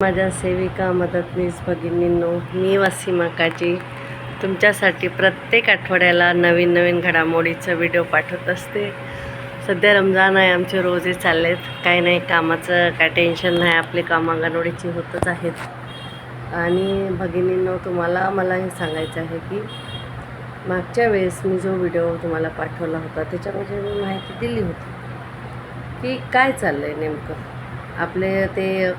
माझ्या सेविका मदतनीस भगिनींनो, मी वसीमा काजी तुमच्यासाठी प्रत्येक आठवड्याला नवीन नवीन घडामोडीचं व्हिडिओ पाठवत असते. सध्या रमजान आहे, आमचे रोजे चाललेत. काही नाही, कामाचं काय टेन्शन नाही, आपले काम अंगणवाडीची होतच आहेत. आणि भगिनींनो, मला हे सांगायचं आहे की मागच्या वेळेस मी जो व्हिडिओ तुम्हाला पाठवला होता त्याच्यामध्ये मी माहिती दिली होती की काय चाललं आहे नेमकं. आपले ते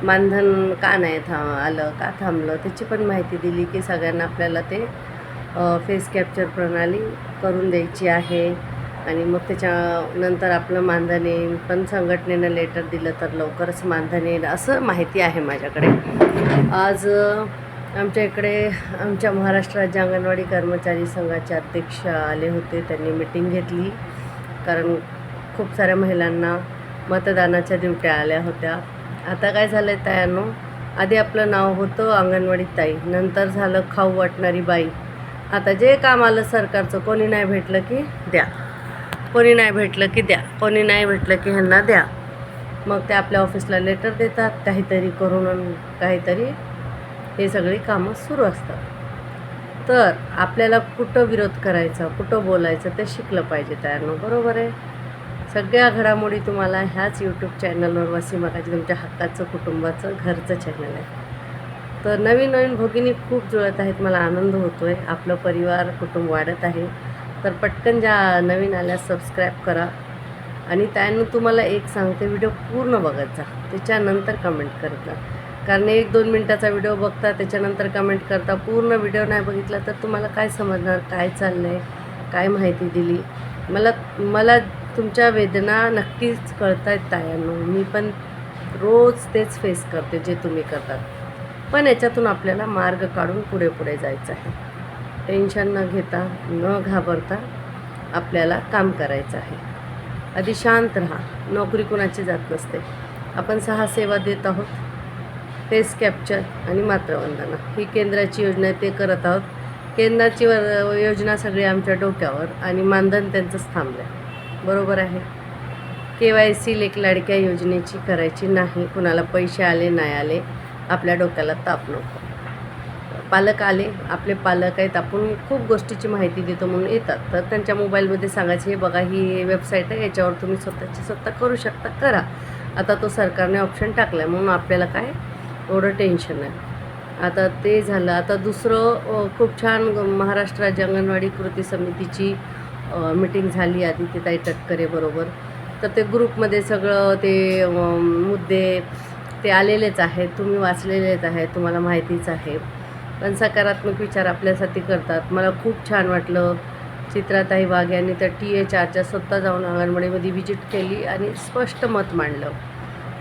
मानधन का नाही आलं, का थांबलं, त्याची पण माहिती दिली की सगळ्यांना आपल्याला ते फेस कॅप्चर प्रणाली करून द्यायची आहे आणि मग त्याच्यानंतर आपलं मानधन येईल. पण संघटनेनं लेटर दिलं तर लवकरच मानधन येईल असं माहिती आहे माझ्याकडे. आज आमच्या इकडे आमच्या महाराष्ट्र राज्य अंगणवाडी कर्मचारी संघाचे अध्यक्ष आले होते. त्यांनी मिटिंग घेतली कारण खूप साऱ्या महिलांना मतदानाच्या ड्युट्या आल्या होत्या. आता काय झालं आहे तायांनो, आधी आपलं नाव होतं अंगणवाडी ताई, नंतर झालं खाऊ वाटणारी बाई. आता जे काम आलं सरकारचं, कोणी नाही भेटलं की द्या, कोणी नाही भेटलं की द्या, कोणी नाही भेटलं की ह्यांना द्या. मग ते आपल्या ऑफिसला लेटर देतात, काहीतरी करून काहीतरी हे सगळी कामं सुरू असतात. तर आपल्याला कुठं विरोध करायचा, कुठं बोलायचं ते शिकलं पाहिजे तायांनो, बरोबर आहे. सगळ्या घडामोडी तुम्हाला ह्याच यूट्यूब चॅनलवर वसीमा काजी, तुमच्या हक्काचं कुटुंबाचं घरचं चॅनल आहे. तर नवीन नवीन भगिनी खूप जुळत आहेत, मला आनंद होतो आहे. आपलं परिवार कुटुंब वाढत आहे. तर पटकन ज्या नवीन आल्या सबस्क्राईब करा. आणि त्यानं तुम्हाला एक सांगते, व्हिडिओ पूर्ण बघत जा, त्याच्यानंतर कमेंट करत जा. कारण 1-2 मिनटाचा व्हिडिओ बघता, त्याच्यानंतर कमेंट करता. पूर्ण व्हिडिओ नाही बघितला तर तुम्हाला काय समजणार, काय चाललं आहे, काय माहिती दिली. मला तुमच्या वेदना नक्कीच कळत आहेत तायांनो. मी पण रोज तेच फेस करते जे तुम्ही करतात. पण याच्यातून आपल्याला मार्ग काढून पुढे पुढे जायचं आहे. टेन्शन न घेता, न घाबरता आपल्याला काम करायचं आहे. आधी शांत राहा. नोकरी कुणाची जात नसते. आपण 6 सेवा देत आहोत, फेस कॅप्चर आणि मातृवंदना ही केंद्राची योजना आहे, ते करत आहोत. केंद्राची योजना सगळी आमच्या डोक्यावर आणि मानधन त्यांचंच थांबलं आहे, बरोबर आहे. KYC लेक लाडक्या योजनेची करायची नाही. कुणाला पैसे आले नाही आले आपल्या डोक्याला ताप नको. पालक आले, आपले पालक आहेत, आपण खूप गोष्टीची माहिती देतो म्हणून येतात. तर त्यांच्या मोबाईलमध्ये सांगायचे, हे बघा ही वेबसाईट आहे, याच्यावर तुम्ही स्वतः करू शकता, करा. आता तो सरकारने ऑप्शन टाकला आहे म्हणून आपल्याला काय एवढं टेन्शन नाही. आता ते झालं. आता दुसरं खूप छान महाराष्ट्र राज्य अंगणवाडी कृती समितीची मीटिंग झाली आदितीताई तटकरे बरोबर. तर ते ग्रुपमध्ये सगळं ते मुद्दे ते आलेलेच आहेत, तुम्ही वाचलेलेच आहेत, तुम्हाला माहितीच आहे. पण सकारात्मक विचार आपल्यासाठी करतात. मला खूप छान वाटलं. चित्राताई वाघ यांनी त्या THRच्या स्वतः जाऊन अंगणवाडीमध्ये व्हिजिट केली आणि स्पष्ट मत मांडलं.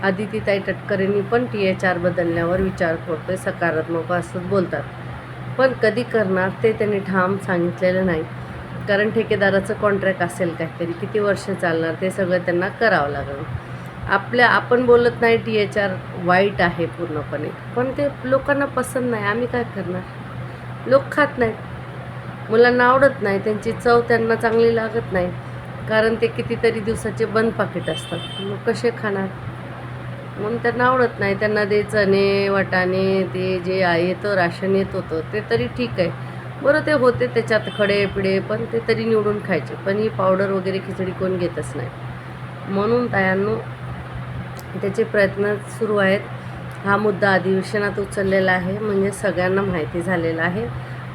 आदितीताई तटकरेंनी पण THR बदलण्यावर विचार करतोय, सकारात्मक असंच बोलतात. पण कधी करणार ते त्यांनी ठाम सांगितलेलं नाही. कारण ठेकेदाराचं कॉन्ट्रॅक्ट असेल काहीतरी, किती वर्ष चालणार ते सगळं त्यांना करावं लागेल. आपण बोलत नाही THR वाईट आहे पूर्णपणे, पण ते लोकांना पसंत नाही. आम्ही काय करणार, लोक खात नाहीत, मुलांना आवडत नाही, त्यांची चव त्यांना चांगली लागत नाही. कारण ते कितीतरी दिवसाचे बंद पाकिट असतात, मग कसे खाणार. म्हणून त्यांना आवडत नाही. त्यांना ते चणे वाटाणे ते जे येतं राशन येत होतं ते तरी ठीक आहे, बरं ते होते त्याच्यात खडे पिढे, पण ते तरी निवडून खायचे. पण ही पावडर वगैरे खिचडी कोण घेतच नाही. म्हणून तायांनो त्याचे प्रयत्न सुरू आहेत. हा मुद्दा अधिवेशनात उचललेला आहे, म्हणजे सगळ्यांना माहिती झालेला आहे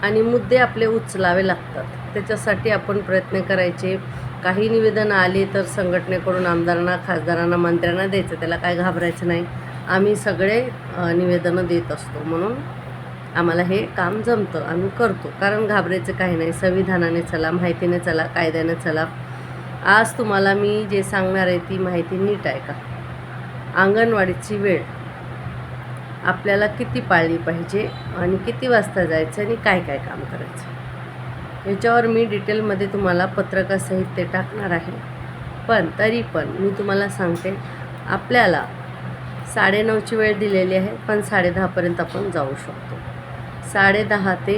आणि मुद्दे आपले उचलावे लागतात. त्याच्यासाठी आपण प्रयत्न करायचे. काही निवेदनं आली तर संघटनेकडून आमदारांना, खासदारांना, मंत्र्यांना द्यायचं, त्याला काय घाबरायचं नाही. आम्ही सगळे निवेदनं देत असतो, म्हणून आम्हाला हे काम जमतं, आम्ही करतो. कारण घाबरायचं काही नाही. संविधानाने चला, माहितीने चला, कायद्याने चला. आज तुम्हाला मी जे सांगणार आहे ती माहिती नीट ऐका. अंगणवाडीची वेळ आपल्याला किती पाळली पाहिजे आणि किती वाजता जायचं आणि काय काय काम करायचं, याच्यावर मी डिटेलमध्ये तुम्हाला पत्रकासहित ते टाकणार आहे. पण तरी पण मी तुम्हाला सांगते, आपल्याला 9:30ची वेळ दिलेली आहे, पण 10:30पर्यंत आपण जाऊ शकतो. 10:30 ते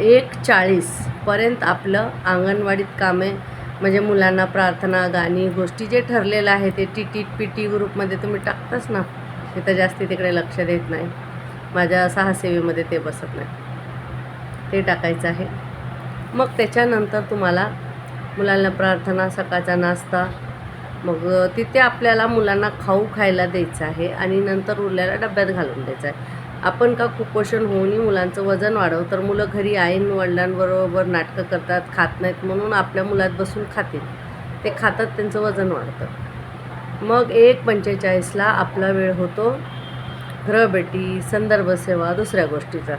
1:40पर्यंत आपलं अंगणवाडीत कामे, म्हणजे मुलांना प्रार्थना, गाणी, गोष्टी जे ठरलेलं आहे ते PT ग्रुपमध्ये तुम्ही टाकताच ना. तिथं जास्ती तिकडे लक्ष देत नाही. माझ्या 6 सेवेमध्ये ते बसत नाही. ते टाकायचं आहे. मग त्याच्यानंतर तुम्हाला मुलांना प्रार्थना, सकाळचा नाश्ता, मग तिथे आपल्याला मुलांना खाऊ खायला द्यायचं आहे आणि नंतर उरलेला डब्यात घालून द्यायचं आहे. आपण का कुपोषण होऊनही मुलांचं वजन वाढवं, तर मुलं घरी आईन वडिलांबरोबर नाटकं करतात, खात नाहीत, म्हणून आपल्या मुलात बसून खातील. ते खातात, त्यांचं वजन वाढतं. मग 1:45ला आपला वेळ होतो गृहभेटी, संदर्भ सेवा, दुसऱ्या गोष्टीचा.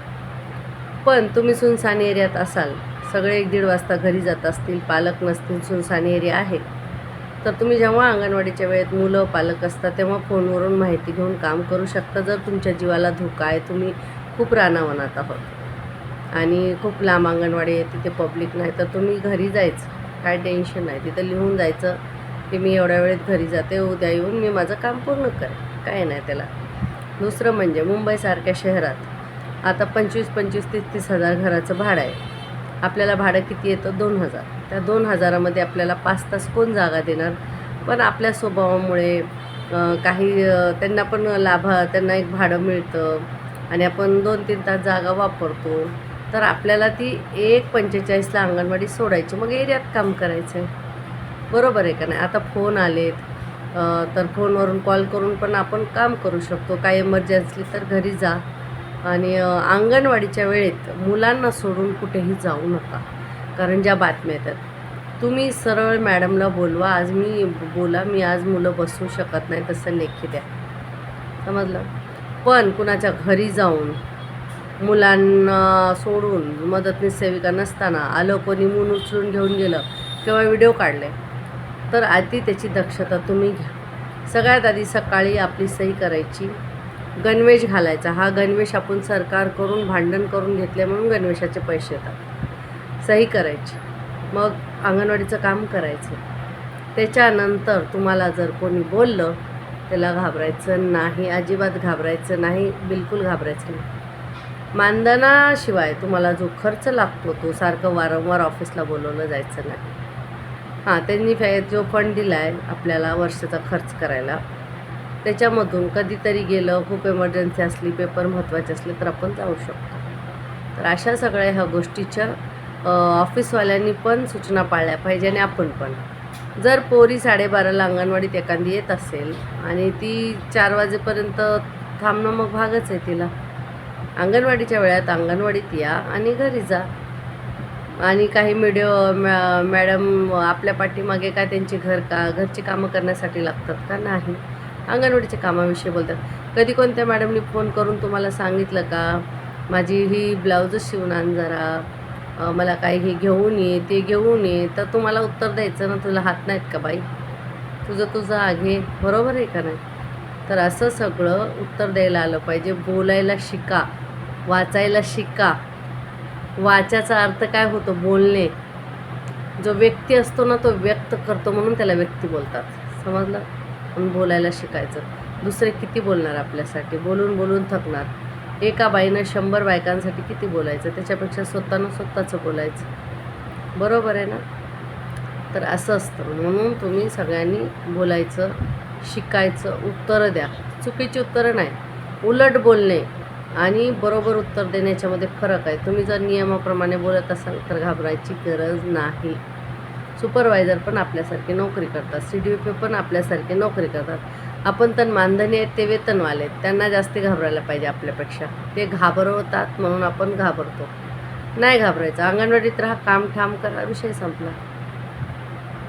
पण तुम्ही सुनसान एरियात असाल, सगळे 1-1:30 वाजता घरी जात असतील, पालक नसतील, सुनसान एरिया आहे, तर तुम्ही जेव्हा अंगणवाडीच्या वेळेत मुलं पालक असतात तेव्हा फोनवरून माहिती घेऊन काम करू शकता. जर तुमच्या जीवाला धोका आहे, तुम्ही खूप रानावनात आहोत आणि खूप लांब अंगणवाडी आहे, तिथे पब्लिक नाही, तर तुम्ही घरी जायचं, काय टेन्शन नाही. तिथं लिहून जायचं की मी एवढ्या वेळेत घरी जाते, उद्या येऊन मी माझं काम पूर्ण करेन, काय नाही त्याला. दुसरं म्हणजे मुंबईसारख्या शहरात आता 25-25, 30-30 हजार घराचं भाडं आहे. आपल्याला भाडं किती येतं? 2,000. त्या 2,000मध्ये आपल्याला 5 तास कोण जागा देणार? पण आपल्या स्वभावामुळे काही त्यांना पण त्यांना एक भाडं मिळतं आणि आपण 2-3 तास जागा वापरतो, तर आपल्याला ती 1:45ला अंगणवाडी सोडायची, मग एरियात काम करायचं आहे. बरोबर आहे का नाही? आता फोन आलेत, तर फोनवरून कॉल करून पण आपण काम करू शकतो. काही इमर्जन्सी तर घरी जा. आणि अंगणवाडीच्या वेळेत मुलांना सोडून कुठेही जाऊ नका, कारण ज्या बातम्या येतात, तुम्ही सरळ मॅडमला बोलवा, मी आज मुलं बसवू शकत नाही, तसं लेखी द्या, समजलं. पण कुणाच्या घरी जाऊन मुलांना सोडून मदतनीस सेविका नसताना आलं, कोणी मून उचलून घेऊन गेलं किंवा व्हिडिओ काढले, तर आधी त्याची दक्षता तुम्ही घ्या. सगळ्यात आधी सकाळी आपली सही करायची, गणवेश घालायचा. हा गणवेश आपण सरकार करून भांडण करून घेतले म्हणून गणवेशाचे पैसे येतात. सही करायची, मग अंगणवाडीचं काम करायचं. त्याच्यानंतर तुम्हाला जर कोणी बोललं, त्याला घाबरायचं नाही, अजिबात घाबरायचं नाही, बिलकुल घाबरायचं नाही. मानधनाशिवाय तुम्हाला जो खर्च लागतो, तो सारखं वारंवार ऑफिसला बोलवलं जायचं नाही. त्यांनी जो फंड दिला आहे आपल्याला वर्षाचा खर्च करायला, त्याच्यामधून कधीतरी गेलं, खूप इमर्जन्सी असली, पेपर महत्त्वाचे असले, तर आपण जाऊ शकतो. तर अशा सगळ्या ह्या गोष्टीच्या ऑफिसवाल्यांनी पण सूचना पाळल्या पाहिजे आणि आपण पण. जर पोरी 12:30ला अंगणवाडीत एखादी येत असेल आणि ती 4 वाजेपर्यंत थांबणं मग भागच आहे तिला. अंगणवाडीच्या वेळात अंगणवाडीत या आणि घरी जा. आणि काही मॅडम आपल्या पाठीमागे काय त्यांची घरची कामं करण्यासाठी लागतात का? नाही, अंगणवाडीच्या कामाविषयी बोलतात. कधी कोणत्या मॅडमनी फोन करून तुम्हाला सांगितलं का, माझी ही ब्लाऊजच शिवून आण जरा, मला काही हे घेऊन ये, ते घेऊन ये, तर तुम्हाला उत्तर द्यायचं ना, तुला हात नाहीत का बाई, तुझं आगे, बरोबर आहे का नाही? तर असं सगळं उत्तर द्यायला आलं पाहिजे. बोलायला शिका, वाचायला शिका. वाचाचा अर्थ काय होतो? बोलणे. जो व्यक्ती असतो ना, तो व्यक्त करतो, म्हणून त्याला व्यक्ती बोलतात, समजलं. म्हणून बोलायला शिकायचं. दुसरे किती बोलणार आपल्यासाठी? बोलून बोलून थकणार. एका बाईनं 100 बायकांसाठी किती बोलायचं? त्याच्यापेक्षा स्वतःचं बोलायचं, बरोबर आहे ना? तर असं असतं. म्हणून तुम्ही सगळ्यांनी बोलायचं, शिकायचं, उत्तरं द्या. चुकीची उत्तरं नाही, उलट बोलणे आणि बरोबर उत्तर देण्याच्यामध्ये फरक आहे. तुम्ही जर नियमाप्रमाणे बोलत असाल तर घाबरायची गरज नाही. सुपरवायझर पण आपल्यासारखी नोकरी करतात, CDP पण आपल्यासारखी नोकरी करतात. आपण तर मानधनी आहेत, ते वेतनवाले आहेत, त्यांना जास्त घाबरायला पाहिजे आपल्यापेक्षा. ते घाबरवतात म्हणून आपण घाबरतो. नाही घाबरायचं, अंगणवाडीत राहा, काम ठाम करा, विषय संपला.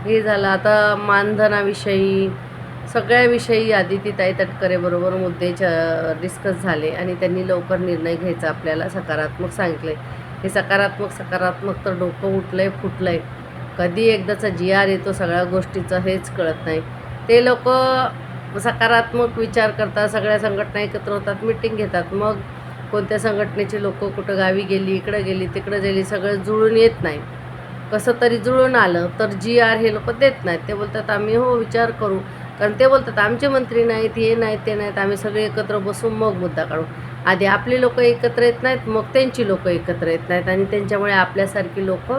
हे झालं. आता मानधनाविषयी सगळ्याविषयी आदिती ताई तटकरेबरोबर मुद्दे डिस्कस झाले आणि त्यांनी लवकर निर्णय घ्यायचा आपल्याला सकारात्मक सांगितले. हे सकारात्मक तर डोकं उठलं आहे, फुटलं आहे. कधी एकदाचा GR येतो सगळ्या गोष्टीचं हेच कळत नाही. ते लोक सकारात्मक विचार करतात, सगळ्या संघटना एकत्र होतात, मिटिंग घेतात. मग कोणत्या संघटनेची लोक कुठं गावी गेली, इकडं गेली, तिकडं गेली, सगळं जुळून येत नाही. कसं तरी जुळून आलं तर GR हे लोक देत नाहीत. ते बोलतात आम्ही विचार करू, कारण ते बोलतात आमचे मंत्री नाहीत, हे नाहीत, ते नाहीत, आम्ही सगळे एकत्र बसून मग मुद्दा काढू. आधी आपली लोक एकत्र येत नाहीत, मग त्यांची लोक एकत्र येत नाहीत आणि त्यांच्यामुळे आपल्यासारखी लोक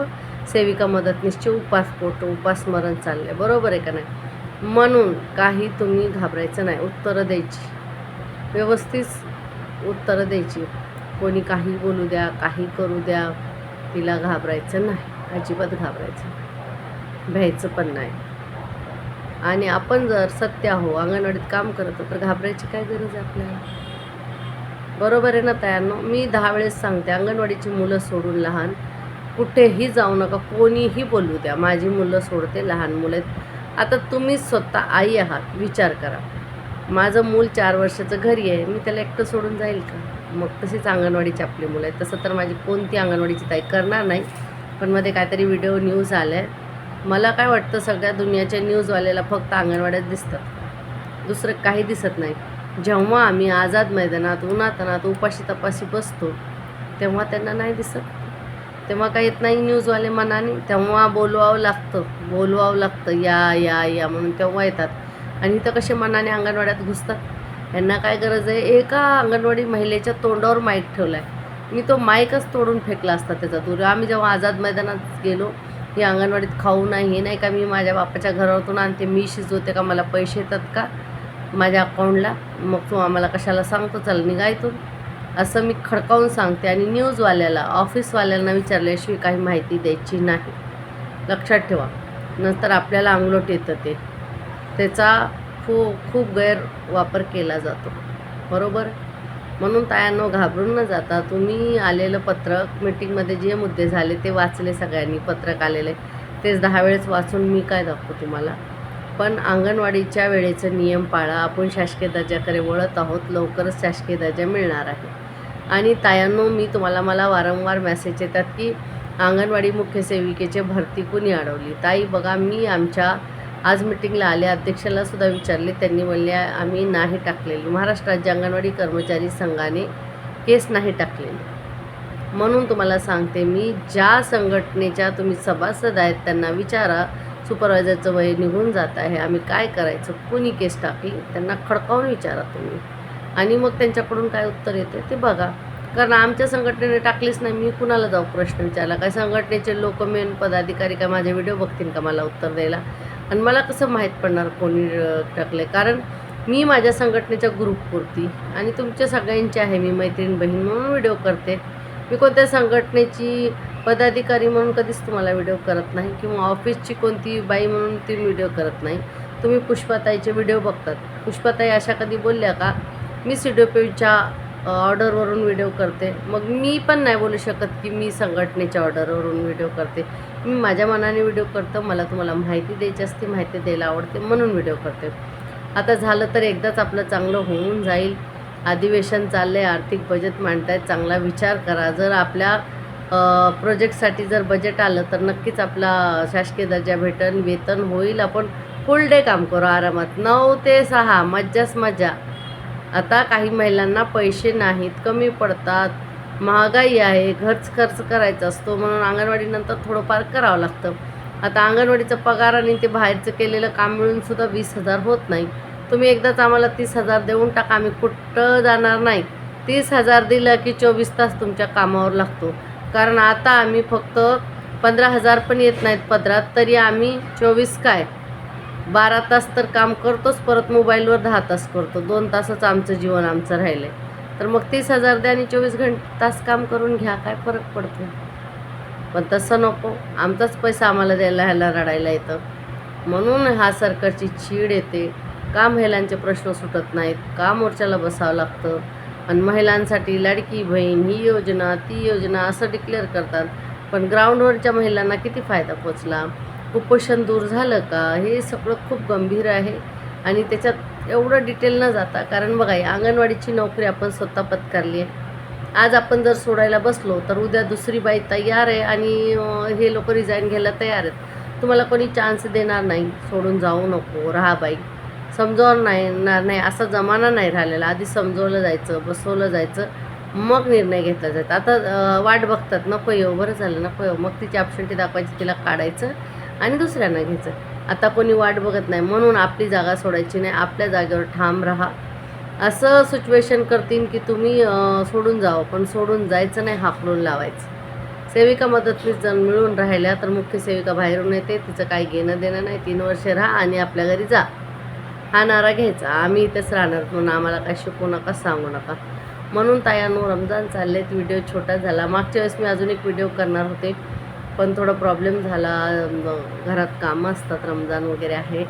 सेविका मदतनीसचे उपासमरण चालले, बरोबर आहे का नाही? म्हणून काही तुम्ही घाबरायचं नाही, उत्तरं द्यायची. व्यवस्थित उत्तरं द्यायची. कोणी काही बोलू द्या, काही करू द्या, तिला घाबरायचं नाही, अजिबात घाबरायचं, भ्यायचं पण नाही. आणि आपण जर सत्य आहो, अंगणवाडीत काम करतो, तर घाबरायची काय गरज आहे आपल्याला? बरोबर आहे ना तायांनो? मी 10 वेळेस सांगते, अंगणवाडीची मुलं सोडून लहान कुठेही जाऊ नका, कोणीही बोलू द्या. माझी मुलं सोडते, लहान मुलं आहेत. आता तुम्ही स्वतः आई आहात, विचार करा. माझं मूल 4 वर्षाचं घरी आहे, मी त्याला एकटं सोडून जाईल का? मग तशीच अंगणवाडीची आपली मुलं आहेत. तसं तर माझी कोणती अंगणवाडीची ताई करणार नाही, पण मध्ये काहीतरी व्हिडिओ न्यूज आल्या आहे. मला काय वाटतं, सगळ्या दुनियाच्या न्यूजवाल्याला फक्त अंगणवाड्यात दिसतात, दुसरं काही दिसत नाही. जेव्हा आम्ही आझाद मैदानात उन्हातानात उपाशी तपाशी बसतो, तेव्हा त्यांना नाही दिसत, तेव्हा काही येत नाही न्यूजवाले मनाने. तेव्हा बोलवावं लागतं, या या या म्हणून, तेव्हा येतात. आणि इथं कसे मनाने अंगणवाड्यात घुसतात. यांना काय गरज आहे? एका अंगणवाडी महिलेच्या तोंडावर माईक ठेवला आहे, मी तो माईकच तोडून फेकला असता त्याचा दूर. आम्ही जेव्हा आझाद मैदानात गेलो, ही अंगणवाडीत खाऊ नाही, हे नाही का, मी माझ्या बापाच्या घरातून आणते, मी शिजवते का, मला पैसे येतात का माझ्या अकाउंटला, मग तू आम्हाला कशाला सांगतो, चल निघायतून, असं मी खडकावून सांगते. आणि न्यूजवाल्याला, ऑफिसवाल्यांना विचारल्याशिवाय काही माहिती द्यायची नाही, लक्षात ठेवा. नंतर आपल्याला अंगलोट येतं, त्याचा खूप गैरवापर केला जातो, बरोबर. म्हणून तायांनो, घाबरून न जाता तुम्ही आलेलं पत्रक, मीटिंगमध्ये जे मुद्दे झाले ते वाचले सगळ्यांनी, पत्रक आलेले तेच 10 वेळेस वाचून मी काय दाखवू तुम्हाला. पण अंगणवाडीच्या वेळेचं नियम पाळा. आपण शासकीय दर्जाकडे वळत आहोत, लवकरच शासकीय दर्जा मिळणार आहे. आणि तायांनो, मला वारंवार मेसेज येतात की अंगणवाडी मुख्य सेविकेची भरती कुणी अडवली. ताई बघा, मी आमच्या आज मिटिंगला आले, अध्यक्षाला सुद्धा विचारले, त्यांनी म्हणले आम्ही नाही टाकलेली. महाराष्ट्र राज्य अंगणवाडी कर्मचारी संघाने केस नाही टाकलेली. म्हणून तुम्हाला सांगते मी, ज्या संघटनेच्या तुम्ही सभासद आहेत त्यांना विचारा, सुपरवायझरचं वय निघून जात आहे, आम्ही काय करायचं, कुणी केस टाकली, त्यांना खडकावून विचारा तुम्ही. आणि मग त्यांच्याकडून काय उत्तर येते ते बघा. कारण आमच्या संघटनेने टाकलीच नाही, मी कुणाला जाऊ प्रश्न विचारला? काय संघटनेचे लोक, मेन पदाधिकारी काय माझे व्हिडिओ बघतील का मला उत्तर द्यायला? आणि मला कसं माहीत पडणार कोणी टाकले? कारण मी माझ्या संघटनेच्या ग्रुपपुरती आणि तुमच्या सगळ्यांची आहे मी मैत्रीण बहीण म्हणून व्हिडिओ करते. मी कोणत्या संघटनेची पदाधिकारी म्हणून कधीच तुम्हाला व्हिडिओ करत नाही, किंवा ऑफिसची कोणती बाई म्हणून ती व्हिडिओ करत नाही. तुम्ही पुष्पाताईचे व्हिडिओ बघतात, पुष्पाताई अशा कधी बोलल्या का? मी सीडीपीच्या ऑर्डरवरून व्हिडिओ करते. मग मी पण नाही बोलू शकत की मी संघटनेच्या ऑर्डरवरून व्हिडिओ करते. मी माझ्या मनाने व्हिडिओ करतो, मला तुम्हाला माहिती द्यायची असते, माहिती द्यायला आवडते म्हणून व्हिडिओ करते. आता झालं तर एकदाच आपलं चांगलं होऊन जाईल. अधिवेशन चाललं आहे, आर्थिक बजेट मांडतायत, चांगला विचार करा. जर आपल्या प्रोजेक्टसाठी जर बजेट आलं तर नक्कीच आपला शासकीय दर्जा भेटन, वेतन होईल. आपण फुल डे काम करू आरामात, 9 ते 6 मज्जाच मजा. आता काही महिलांना पैसे नाहीत, कमी पडतात, महागाई आहे, खर्च करायचा असतो, म्हणून अंगणवाडीनंतर थोडंफार करावं लागतं. आता अंगणवाडीचा पगार आणि ते बाहेरचं केलेलं काम मिळूनसुद्धा 20,000 होत नाही. तुम्ही एकदाच आम्हाला 30,000 देऊन टाका, आम्ही कुठं जाणार नाही. 30,000 दिलं की 24 तास तुमच्या कामावर लागतो. कारण आता आम्ही फक्त 15,000 पण येत नाहीत पदरात, तरी आम्ही 24 काय 12 तास तर काम करतोच, परत मोबाईलवर 10 तास करतो. 2 तासच आमचं जीवन आमचं राहिलं आहे. तर मग 30,000 द्या आणि 24 तास काम करून घ्या, काय फरक पडतो? पण तसं नको, आमचाच पैसा आम्हाला द्यायला, ह्याला रडायला येतं. म्हणून हा सरकारची चीड येते. का महिलांचे प्रश्न सुटत नाहीत? का मोर्चाला बसावं लागतं? आणि महिलांसाठी लाडकी बहीण, ही योजना, ती योजना असं डिक्लेअर करतात, पण ग्राउंडवरच्या महिलांना किती फायदा पोचला? कुपोषण दूर झालं का? हे सगळं खूप गंभीर आहे आणि त्याच्यात एवढं डिटेल न जाता, कारण बघा, अंगणवाडीची नोकरी आपण स्वतः पत्करली आहे. आज आपण जर सोडायला बसलो तर उद्या दुसरी बाई तयार आहे आणि हे लोक रिझाईन घ्यायला तयार आहेत. तुम्हाला कोणी चान्स देणार नाही, सोडून जाऊ नको, राहा बाई, समजावून नाही असा जमाना नाही राहिलेला. आधी समजवलं जायचं, बसवलं जायचं, मग निर्णय घेतला जायचा. आता वाट बघतात, नको येऊ, बरं झालं नको येऊ, मग तिची ॲब्सेंटी दाखवायची, तिला काढायचं आणि दुसऱ्यांना घ्यायचं. आता कोणी वाट बघत नाही, म्हणून आपली जागा सोडायची नाही, आपल्या जागेवर ठाम राहा. असं सिच्युएशन करतील की तुम्ही सोडून जावं, पण सोडून जायचं नाही, हाकलून लावायचं. सेविका मदतनीस जर मिळून राहिल्या तर मुख्य सेविका बाहेरून येते, तिचं काही घेणं देणं नाही. 3 वर्षे राहा आणि आपल्या घरी जा. हा नारा घ्यायचा, आम्ही इथेच राहणार म्हणून आम्हाला काय शिकवू नका, सांगू नका. म्हणून तायांनो रमजान चाललेत. व्हिडिओ छोटा झाला. मागच्या वेळेस मी अजून एक व्हिडिओ करणार होते, पण थोडा प्रॉब्लेम झाला. घरात कामं असतात, रमजान वगैरे आहे.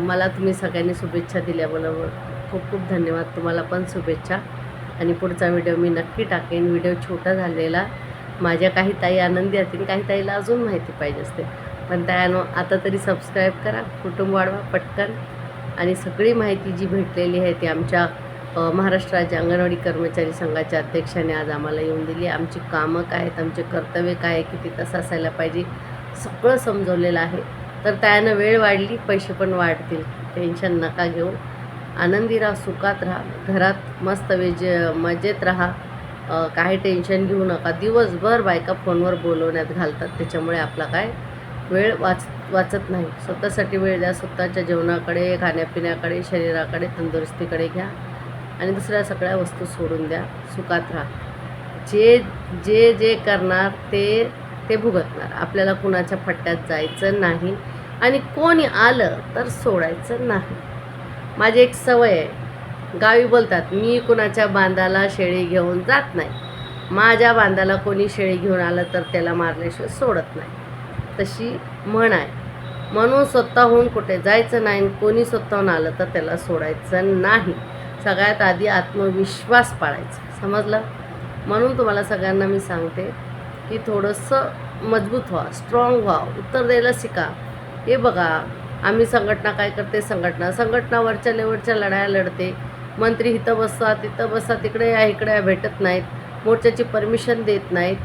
मला तुम्ही सगळ्यांनी शुभेच्छा दिल्याबरोबर खूप खूप धन्यवाद. तुम्हाला पण शुभेच्छा. आणि पुढचा व्हिडिओ मी नक्की टाकेन. व्हिडिओ छोटा झालेला, माझ्या काही ताई आनंदी असतील, काही ताईला अजून माहिती पाहिजे असते. पण त्यानं आता तरी सबस्क्राईब करा, कुटुंब वाढवा पटकन. आणि सगळी माहिती जी भेटलेली आहे ती आमच्या महाराष्ट्र राज्य अंगणवाडी कर्मचारी संघाच्या अध्यक्षाने आज आम्हाला येऊन दिली. आमची कामं काय आहेत, आमचे कर्तव्य काय आहे, किती तास असायला पाहिजे, सगळं समजवलेलं आहे. तर त्यानं वेळ वाढली, पैसे पण वाढतील. टेन्शन नका घेऊ. आनंदी राहा, सुखात राहा, घरात मस्त मजेत राहा. काही टेन्शन घेऊ नका. दिवसभर बायका फोनवर बोलवण्यात घालतात, त्याच्यामुळे आपला काय वेळ वाचत नाही. स्वतःसाठी वेळ द्या. स्वतःच्या जेवणाकडे, खाण्यापिण्याकडे, शरीराकडे, तंदुरुस्तीकडे घ्या. आणि दुसऱ्या सगळ्या वस्तू सोडून द्या. सुखात राहा. जे जे जे करणार ते भुगतणार. आपल्याला कुणाच्या फट्ट्यात जायचं नाही. आणि कोणी आलं तर सोडायचं नाही. माझी एक सवय आहे, गावी बोलतात, मी कुणाच्या बांधाला शेळी घेऊन जात नाही. माझ्या बांधाला कोणी शेळी घेऊन आलं तर त्याला मारल्याशिवाय सोडत नाही, तशी म्हण आहे. म्हणून स्वतःहून कुठे जायचं नाही. कोणी स्वतःहून आलं तर त्याला सोडायचं नाही. सगळ्यात आधी आत्मविश्वास पाळायचा, समजलं? म्हणून तुम्हाला सगळ्यांना मी सांगते की थोडंसं मजबूत व्हा, स्ट्रॉंग व्हा, उत्तर द्यायला शिका. हे बघा, आम्ही संघटना काय करते, संघटना वरच्या लेवलच्या लढाया लढते. मंत्री इथं बसा, तिथं बसा, तिकडे या, इकडे या भेटत नाहीत, मोर्चाची परमिशन देत नाहीत.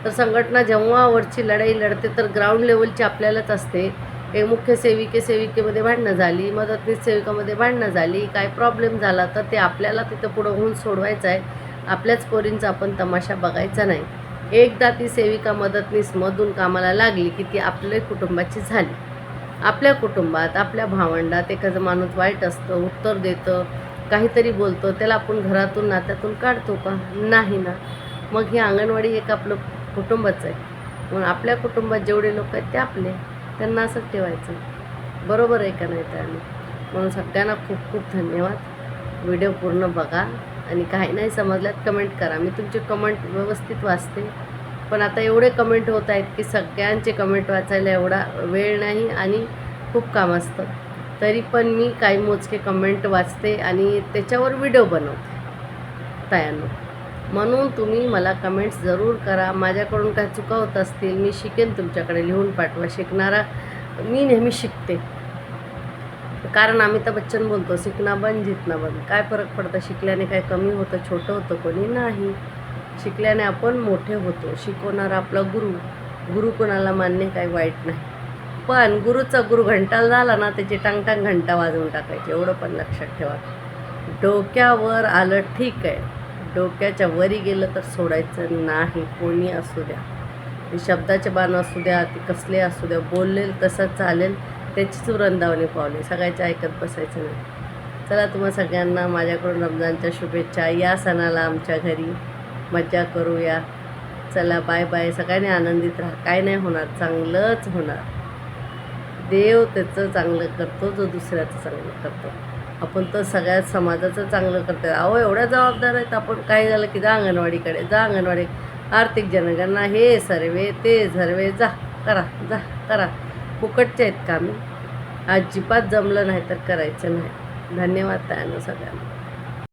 तर संघटना जेव्हा वरची लढाई लढते तर ग्राउंड लेवलची आपल्यालाच असते. एक मुख्य सेविकेमध्ये भांडणं झाली, मदतनीस सेविकामध्ये भांडणं झाली, काय प्रॉब्लेम झाला तर ते आपल्याला तिथं पुढं होऊन सोडवायचं आहे. आपल्याच पोरींचा आपण तमाशा बघायचा नाही. एकदा ती सेविका मदतनीसमधून कामाला लागली की ती आपल्या कुटुंबाची झाली. आपल्या कुटुंबात, आपल्या भावंडात एखादं माणूस वाईट असतं, उत्तर देतं, काहीतरी बोलतो, त्याला आपण घरातून नात्यातून काढतो का? नाही ना. मग ही अंगणवाडी एक आपलं कुटुंबच आहे. म्हणून आपल्या कुटुंबात जेवढे लोक आहेत ते आपले, त्यांना असंच ठेवायचं. बरोबर आहे का नाही? त्याने म्हणून सगळ्यांना खूप खूप धन्यवाद. व्हिडिओ पूर्ण बघा आणि काही नाही समजल्यात कमेंट करा. मी तुमचे कमेंट व्यवस्थित वाचते, पण आता एवढे कमेंट होत आहेत की सगळ्यांचे कमेंट वाचायला एवढा वेळ नाही आणि खूप काम असतं. तरी पण मी काही मोजके कमेंट वाचते आणि त्याच्यावर व्हिडिओ बनवते तायांनो. म्हणून तुम्ही मला कमेंट्स जरूर करा. माझ्याकडून काय चुका होत असतील मी शिकेन, तुमच्याकडे लिहून पाठवा. शिकणारा मी नेहमी शिकते. कारण अमिताभ बच्चन बोलतो, शिकना बंद जितना बंद. काय फरक पडतं? शिकल्याने काय कमी होतं, छोटं होतं कोणी? नाही. शिकल्याने आपण मोठे होतो. शिकवणारा आपला गुरु कोणाला मान्य काय वाईट नाही. पण गुरुचा गुरु घंटाला झाला ना, त्याची टांगटांग घंटा वाजवून टाकायची. एवढं पण लक्षात ठेवा. डोक्यावर आलं ठीक आहे, डोक्याच्या वरी गेलं तर सोडायचं नाही. कोणी असू द्या, ते शब्दाचे बाण असू द्या, ते कसले असू द्या, बोललेल तसं चालेल, त्याचीच वृंदावनी पावले. सगळ्याच्या ऐकत बसायचं नाही. चला, तुम्हा सगळ्यांना माझ्याकडून रमजानच्या शुभेच्छा. या सणाला आमच्या घरी मज्जा करूया. चला, बाय बाय. सगळ्यांनी आनंदित राहा. काय नाही होणार, चांगलंच होणार. देव त्याचं चांगलं करतो जो दुसऱ्याचं चांगलं करतो. आपण तर सगळ्या समाजाचं चांगलं करतो. अहो, एवढ्या जबाबदार आहेत आपण. काय झालं की जा अंगणवाडीकडे, जा अंगणवाडी, आर्थिक जनगणना, हे सर्वे ते सर्वे, जा करा. फुकटचे आहेत कामी. अजिबात जमलं नाही तर करायचं नाही. धन्यवाद ताईंनो सगळ्यांना.